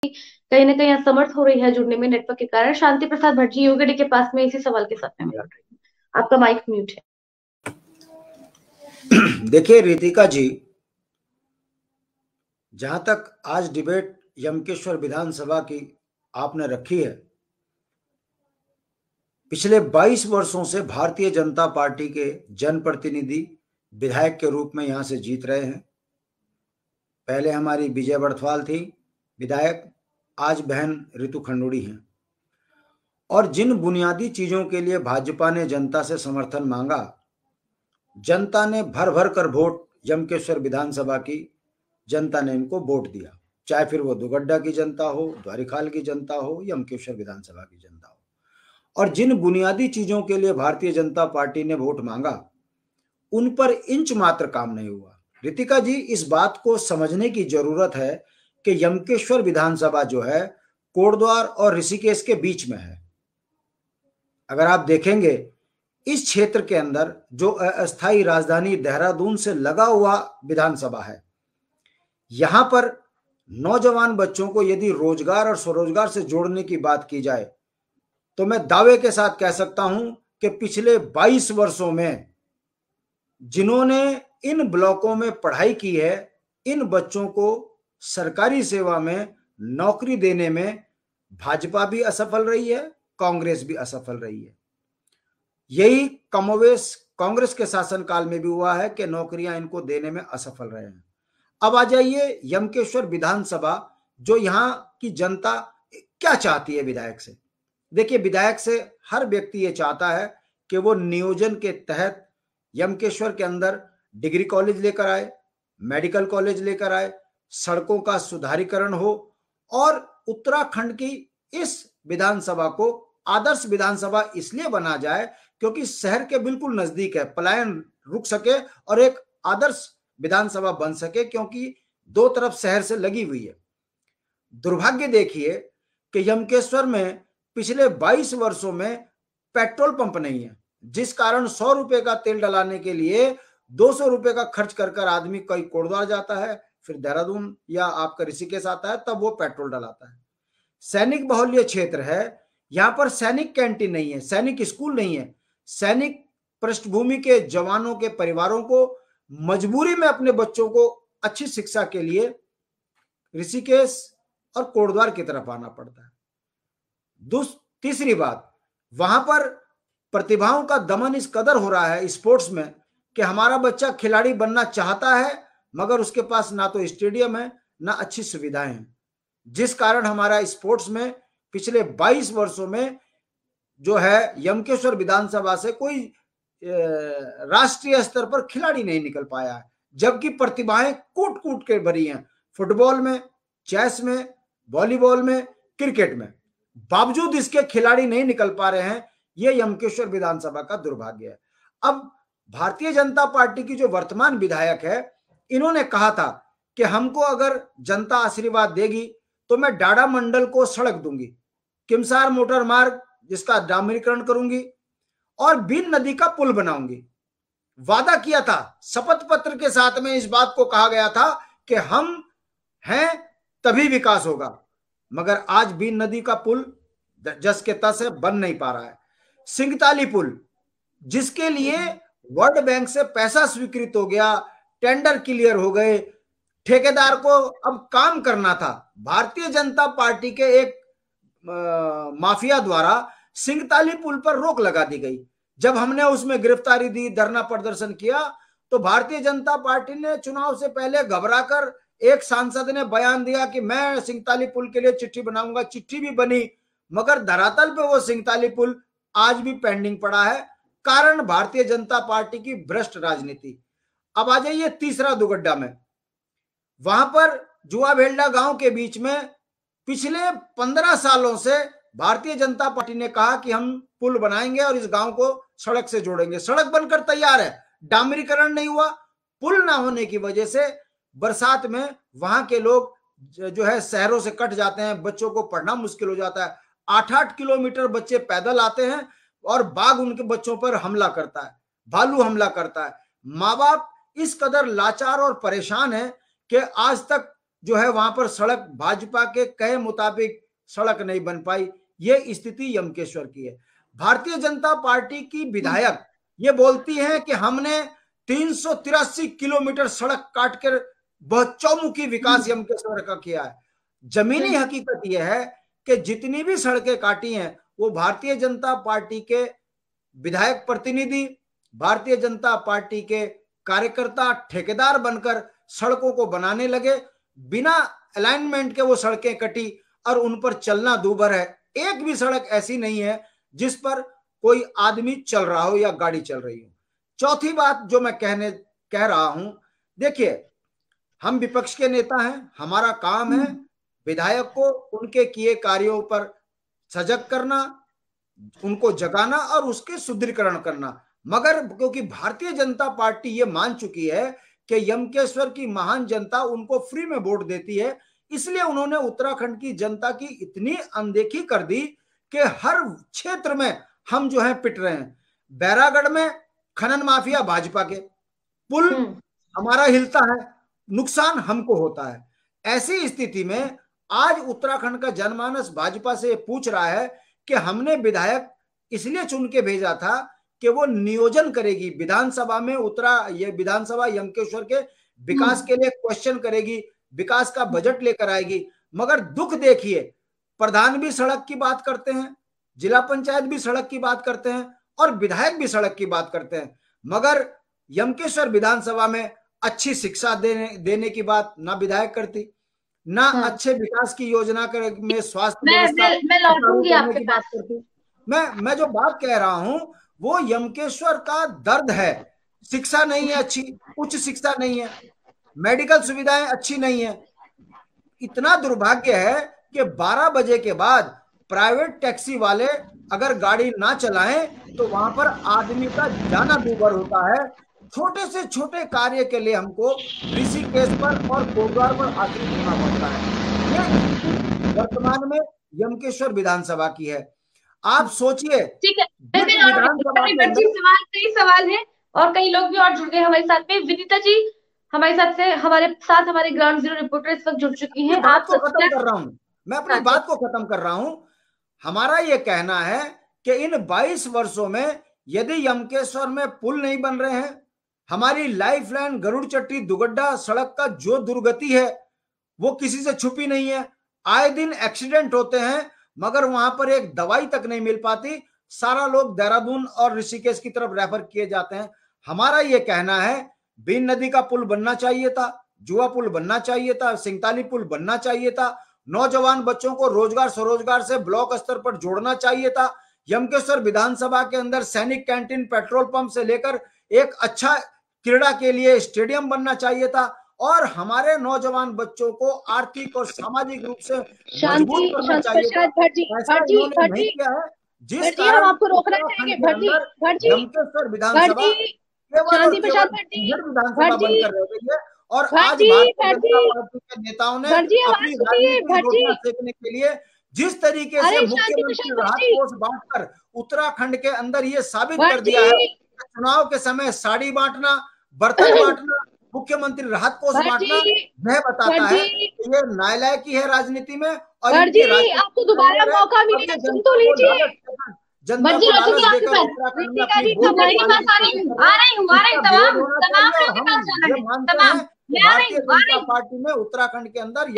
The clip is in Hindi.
कहीं ना कहीं असमर्थ हो रही है जुड़ने में नेटवर्क के कारण। शांति प्रसाद भट्टी योगेडी के पास में इसी सवाल के साथ में मैं लौट रही हूँ। आपका माइक म्यूट है। देखिए रितिका जी, जहां तक आज डिबेट यमकेश्वर विधानसभा की आपने रखी है, पिछले 22 वर्षों से भारतीय जनता पार्टी के जनप्रतिनिधि विधायक के रूप में यहां से जीत रहे हैं। पहले हमारी विजय बड़थवाल थी विधायक, आज बहन रितु खंडूड़ी हैं। और जिन बुनियादी चीजों के लिए भाजपा ने जनता से समर्थन मांगा, जनता ने भर भर कर वोट यमकेश्वर विधानसभा की जनता ने इनको वोट दिया, चाहे फिर वो दुगड्डा की जनता हो, द्वारिखाल की जनता हो, यमकेश्वर विधानसभा की जनता हो। और जिन बुनियादी चीजों के लिए भारतीय जनता पार्टी ने वोट मांगा, उन पर इंच मात्र काम नहीं हुआ। रितिका जी, इस बात को समझने की जरूरत है कि यमकेश्वर विधानसभा जो है कोटद्वार और ऋषिकेश के बीच में है। अगर आप देखेंगे इस क्षेत्र के अंदर जो अस्थायी राजधानी देहरादून से लगा हुआ विधानसभा है, यहां पर नौजवान बच्चों को यदि रोजगार और स्वरोजगार से जोड़ने की बात की जाए तो मैं दावे के साथ कह सकता हूं कि पिछले 22 वर्षों में जिन्होंने इन ब्लॉकों में पढ़ाई की है, इन बच्चों को सरकारी सेवा में नौकरी देने में भाजपा भी असफल रही है, कांग्रेस भी असफल रही है। यही कमोवेश कांग्रेस के शासनकाल में भी हुआ है कि नौकरियां इनको देने में असफल रहे हैं। अब आ जाइए यमकेश्वर विधानसभा, जो यहां की जनता क्या चाहती है विधायक से। देखिए, विधायक से हर व्यक्ति ये चाहता है कि वो नियोजन के तहत यमकेश्वर के अंदर डिग्री कॉलेज लेकर आए, मेडिकल कॉलेज लेकर आए, सड़कों का सुधारीकरण हो और उत्तराखंड की इस विधानसभा को आदर्श विधानसभा इसलिए बना जाए क्योंकि शहर के बिल्कुल नजदीक है, पलायन रुक सके और एक आदर्श विधानसभा बन सके, क्योंकि दो तरफ शहर से लगी हुई है। दुर्भाग्य देखिए कि यमकेश्वर में पिछले 22 वर्षों में पेट्रोल पंप नहीं है, जिस कारण 100 रुपए का तेल डलाने के लिए 200 रुपए का खर्च कर कर आदमी कहीं कोटद्वार जाता है, फिर देहरादून या आपका ऋषिकेश आता है, तब वो पेट्रोल डलाता है। सैनिक बहुल्य क्षेत्र है, यहां पर सैनिक कैंटीन नहीं है, सैनिक स्कूल नहीं है। सैनिक पृष्ठभूमि के जवानों के परिवारों को मजबूरी में अपने बच्चों को अच्छी शिक्षा के लिए ऋषिकेश और कोटद्वार की तरफ आना पड़ता है। तीसरी बात, वहां पर प्रतिभाओं का दमन इस कदर हो रहा है स्पोर्ट्स में कि हमारा बच्चा खिलाड़ी बनना चाहता है, मगर उसके पास ना तो स्टेडियम है ना अच्छी सुविधाएं हैं, जिस कारण हमारा स्पोर्ट्स में पिछले 22 वर्षों में जो है यमकेश्वर विधानसभा से कोई राष्ट्रीय स्तर पर खिलाड़ी नहीं निकल पाया है, जबकि प्रतिभाएं कूट कूट के भरी हैं, फुटबॉल में, चेस में, वॉलीबॉल में, क्रिकेट में। बावजूद इसके खिलाड़ी नहीं निकल पा रहे हैं। यह यमकेश्वर विधानसभा का दुर्भाग्य है। अब भारतीय जनता पार्टी की जो वर्तमान विधायक है, इन्होंने कहा था कि हमको अगर जनता आशीर्वाद देगी तो मैं डाडा मंडल को सड़क दूंगी, किमसार मोटर मार्ग जिसका डामरीकरण करूंगी और बीन नदी का पुल बनाऊंगी। वादा किया था, शपथ पत्र के साथ में इस बात को कहा गया था कि हम हैं तभी विकास होगा, मगर आज बीन नदी का पुल जस के तस है, बन नहीं पा रहा है। सिंगताली पुल, जिसके लिए वर्ल्ड बैंक से पैसा स्वीकृत हो गया, टेंडर क्लियर हो गए, ठेकेदार को अब काम करना था। भारतीय जनता पार्टी के एक माफिया द्वारा सिंगताली पुल पर रोक लगा दी गई। जब हमने उसमें गिरफ्तारी दी, धरना प्रदर्शन किया, तो भारतीय जनता पार्टी ने चुनाव से पहले घबराकर एक सांसद ने बयान दिया कि मैं सिंगताली पुल के लिए चिट्ठी बनाऊंगा। चिट्ठी भी बनी, मगर धरातल पे वो सिंगताली पुल आज भी पेंडिंग पड़ा है, कारण भारतीय जनता पार्टी की भ्रष्ट राजनीति। अब आ जाइए तीसरा दुगड्डा में, वहां पर जुआ भेल्डा गांव के बीच में पिछले 15 सालों से भारतीय जनता पार्टी ने कहा कि हम पुल बनाएंगे और इस गांव को सड़क से जोड़ेंगे। सड़क बनकर तैयार है, डामरीकरण नहीं हुआ। पुल ना होने की वजह से बरसात में वहां के लोग जो है शहरों से कट जाते हैं, बच्चों को पढ़ना मुश्किल हो जाता है। 8-8 किलोमीटर बच्चे पैदल आते हैं और बाघ उनके बच्चों पर हमला करता है, भालू हमला करता है। माँ बाप इस कदर लाचार और परेशान है कि आज तक जो है वहां पर सड़क भाजपा के कहे मुताबिक सड़क नहीं बन पाई। ये स्थिति यमकेश्वर की है। भारतीय जनता पार्टी की विधायक ये बोलती हैं कि हमने 383 किलोमीटर सड़क काट कर बहुत चौमुखी विकास यमकेश्वर का किया है। जमीनी हकीकत यह है कि जितनी भी सड़कें काटी हैं वो भारतीय जनता पार्टी के विधायक प्रतिनिधि, भारतीय जनता पार्टी के कार्यकर्ता ठेकेदार बनकर सड़कों को बनाने लगे। बिना अलाइनमेंट के वो सड़कें कटी और उन पर चलना दूभर है। एक भी सड़क ऐसी नहीं है जिस पर कोई आदमी चल रहा हो या गाड़ी चल रही हो। चौथी बात जो मैं कह रहा हूं, देखिए हम विपक्ष के नेता हैं, हमारा काम है विधायक को उनके किए कार्यों पर सजग करना, उनको जगाना और उसके सुदृढ़ीकरण करना। मगर क्योंकि भारतीय जनता पार्टी ये मान चुकी है कि यमकेश्वर की महान जनता उनको फ्री में वोट देती है, इसलिए उन्होंने उत्तराखंड की जनता की इतनी अनदेखी कर दी कि हर क्षेत्र में हम जो है पिट रहे हैं। बैरागढ़ में खनन माफिया भाजपा के, पुल हमारा हिलता है, नुकसान हमको होता है। ऐसी स्थिति में आज उत्तराखंड का जनमानस भाजपा से पूछ रहा है कि हमने विधायक इसलिए चुन के भेजा था कि वो नियोजन करेगी विधानसभा में, ये विधानसभा यमकेश्वर के विकास के लिए क्वेश्चन करेगी, विकास का बजट लेकर आएगी। मगर दुख देखिए, प्रधान भी सड़क की बात करते हैं, जिला पंचायत भी सड़क की बात करते हैं और विधायक भी सड़क की बात करते हैं, मगर यमकेश्वर विधानसभा में अच्छी शिक्षा देने की बात ना विधायक करती, ना अच्छे विकास की योजना में स्वास्थ्य व्यवस्था की बात करती। मैं जो बात कह रहा हूं वो यमकेश्वर का दर्द है। शिक्षा नहीं है अच्छी, उच्च शिक्षा नहीं है, मेडिकल सुविधाएं अच्छी नहीं है। इतना दुर्भाग्य है कि 12 बजे के बाद प्राइवेट टैक्सी वाले अगर गाड़ी ना चलाएं तो वहां पर आदमी का जाना दूभर होता है। छोटे से छोटे कार्य के लिए हमको ऋषिकेश पर और कोटद्वार पर आश्रित होना पड़ता है। ये वर्तमान में यमकेश्वर विधानसभा की है। आप सोचिए, ठीक है, कई सवाल है और कई लोग भी और जुड़ गए हमारे साथ में। विनीता जी हमारे साथ हमारे ग्राउंड जीरो रिपोर्टर इस वक्त जुड़ चुकी हैं। आप खत्म कर रहा हूं, मैं अपनी बात को खत्म कर रहा हूं। हमारा ये कहना है कि इन 22 वर्षों में यदि यमकेश्वर में पुल नहीं बन रहे हैं, हमारी लाइफ लाइन गरुड़ चट्टी दुगड्डा सड़क का जो दुर्गति है वो किसी से छुपी नहीं है। आए दिन एक्सीडेंट होते हैं मगर वहां पर एक दवाई तक नहीं मिल पाती। सारा लोग देहरादून और ऋषिकेश की तरफ रेफर किए जाते हैं। हमारा ये कहना है बीन नदी का पुल बनना चाहिए था, जुआ पुल बनना चाहिए था, सिंगताली पुल बनना चाहिए था, नौजवान बच्चों को रोजगार स्वरोजगार से ब्लॉक स्तर पर जोड़ना चाहिए था। यमकेश्वर विधानसभा के अंदर सैनिक कैंटीन, पेट्रोल पंप से लेकर एक अच्छा क्रीड़ा के लिए स्टेडियम बनना चाहिए था और हमारे नौजवान बच्चों को आर्थिक और सामाजिक रूप से मजबूत करना चाहिए था। ऐसा इन्होंने नहीं किया है, जिस कारण हम आपको रोकना चाहेंगे। यमकेश्वर विधानसभा विधानसभा बनकर रह गई है और आज भारतीय जनता पार्टी के नेताओं ने अपनी राजनीतिक सेकने के लिए जिस तरीके से मुख्यमंत्री राहत कोष बांटकर उत्तराखंड के अंदर ये साबित कर दिया है, चुनाव के समय साड़ी बांटना, बर्तन बांटना, मुख्यमंत्री राहत कोष बांटना, यह बताता है कि ये नालायकी है राजनीति में। और आपको दोबारा मौका मिलेगा, सुन तो लीजिए। जनता को लालच देकर उत्तराखंड में अपनी वोट भारतीय जनता पार्टी में उत्तराखंड के अंदर